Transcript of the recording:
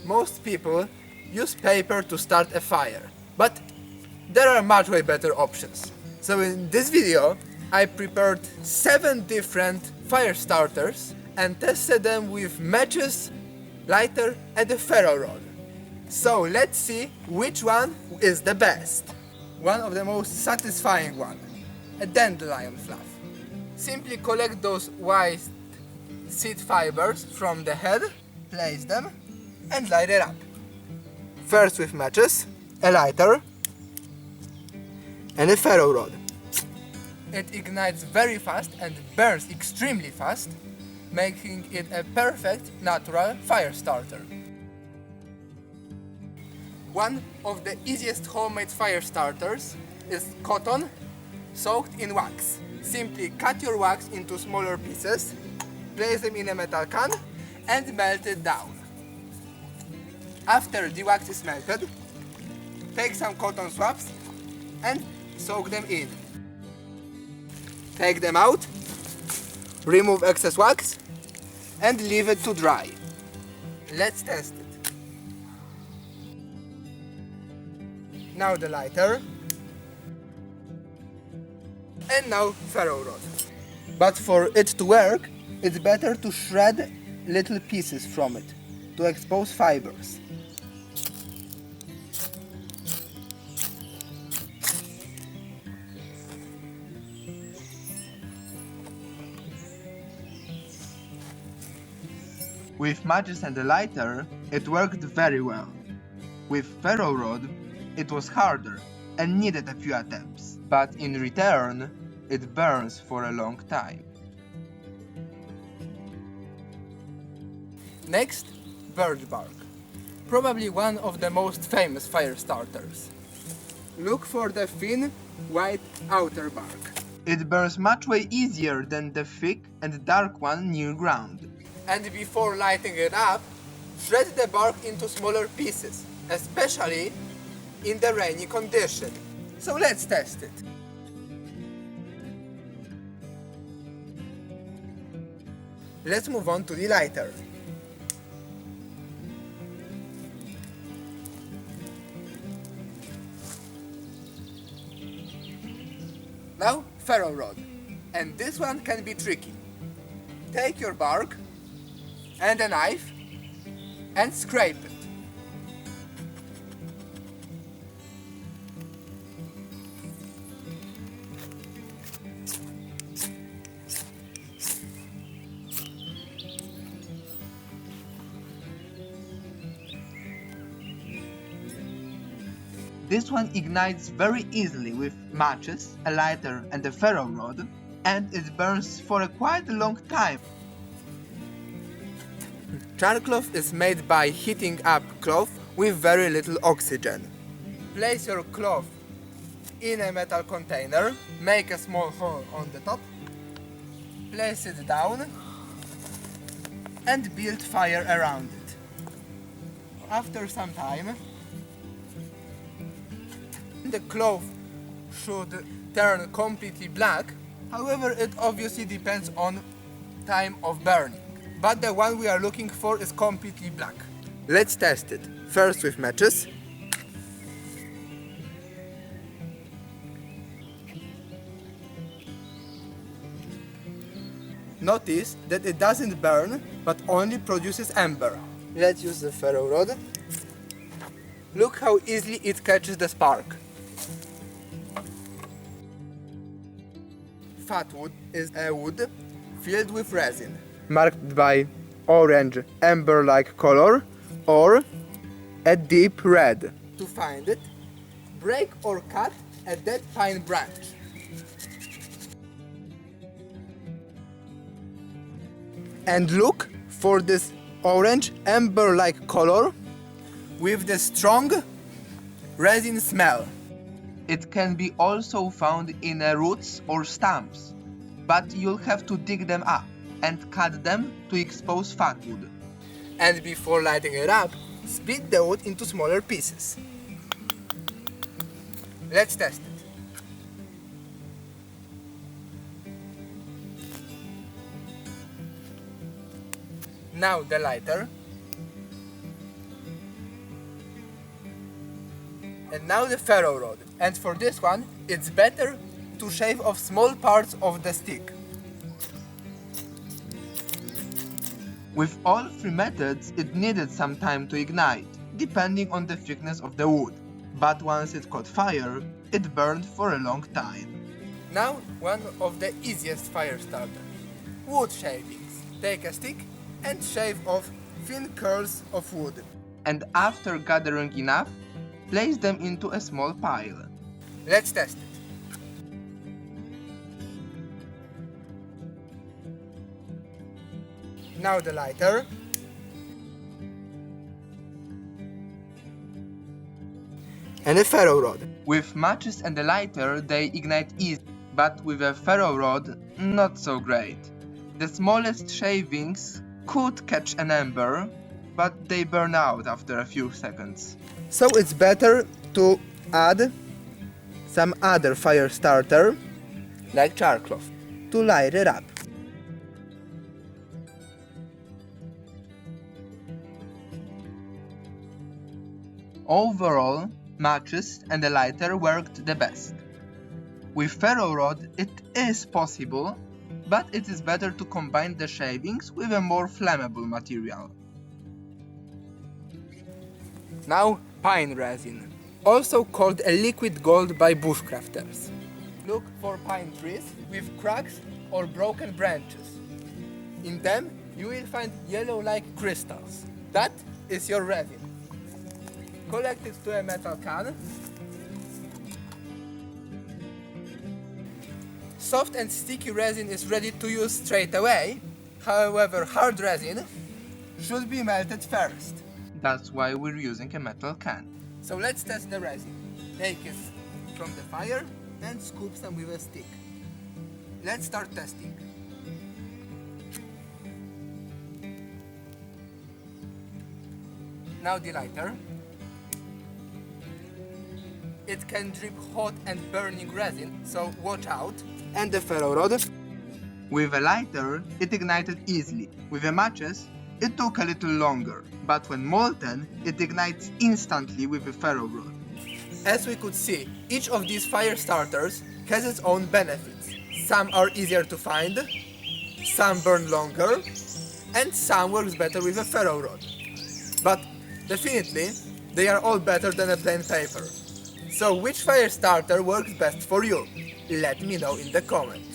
Most people use paper to start a fire, but there are much way better options. So in this video I prepared 7 different fire starters and tested them with matches, lighter and a ferro rod. So let's see which one is the best. One of the most satisfying one, a dandelion fluff. Simply collect those white seed fibers from the head, place them and light it up. First with matches, a lighter and a ferro rod. It ignites very fast and burns extremely fast, making it a perfect natural fire starter. One of the easiest homemade fire starters is cotton soaked in wax. Simply cut your wax into smaller pieces, place them in a metal can and melt it down. After the wax is melted, take some cotton swabs and soak them in. Take them out, remove excess wax and leave it to dry. Let's test it. Now the lighter and now ferro rod. But for it to work, it's better to shred little pieces from it to expose fibers. With matches and a lighter, it worked very well. With ferro rod, it was harder and needed a few attempts, but in return, it burns for a long time. Next, birch bark. Probably one of the most famous fire starters. Look for the thin, white outer bark. It burns much way easier than the thick and dark one near ground. And before lighting it up, shred the bark into smaller pieces, especially in the rainy condition. So let's test it. Let's move on to the lighter. Now ferro rod, and this one can be tricky. Take your bark and a knife and scrape it. This one ignites very easily with matches, a lighter and a ferro rod, and it burns for a quite long time. Char cloth is made by heating up cloth with very little oxygen. Place your cloth in a metal container, make a small hole on the top, place it down and build fire around it. After some time, the cloth should turn completely black, however it obviously depends on time of burning. But the one we are looking for is completely black. Let's test it. First with matches. Notice that it doesn't burn, but only produces ember. Let's use the ferro rod. Look how easily it catches the spark. Fat wood is a wood filled with resin, marked by orange amber-like color or a deep red. To find it, break or cut a dead pine branch. And look for this orange amber-like color with the strong resin smell. It can be also found in roots or stumps, but you'll have to dig them up and cut them to expose fat wood. And before lighting it up, split the wood into smaller pieces. Let's test it. Now the lighter. And now the ferro rod. And for this one, it's better to shave off small parts of the stick. With all three methods, it needed some time to ignite, depending on the thickness of the wood. But once it caught fire, it burned for a long time. Now, one of the easiest fire starters. Wood shavings. Take a stick and shave off thin curls of wood. And after gathering enough, place them into a small pile. Let's test it. Now the lighter. And a ferro rod. With matches and a lighter, they ignite easily, but with a ferro rod, not so great. The smallest shavings could catch an ember, but they burn out after a few seconds. So it's better to add some other fire starter, like char cloth, to light it up. Overall, matches and a lighter worked the best. With ferro rod it is possible, but it is better to combine the shavings with a more flammable material. Now pine resin, also called a liquid gold by bushcrafters. Look for pine trees with cracks or broken branches. In them you will find yellow-like crystals. That is your resin. Collect it to a metal can. Soft and sticky resin is ready to use straight away. However, hard resin should be melted first. That's why we're using a metal can. So let's test the resin. Take it from the fire and scoop some with a stick. Let's start testing. Now the lighter. It can drip hot and burning resin, so watch out. And the ferro rod. With a lighter, it ignited easily. With the matches, it took a little longer. But when molten, it ignites instantly with the ferro rod. As we could see, each of these fire starters has its own benefits. Some are easier to find, some burn longer, and some works better with a ferro rod. But definitely, they are all better than a plain paper. So which fire starter works best for you? Let me know in the comments.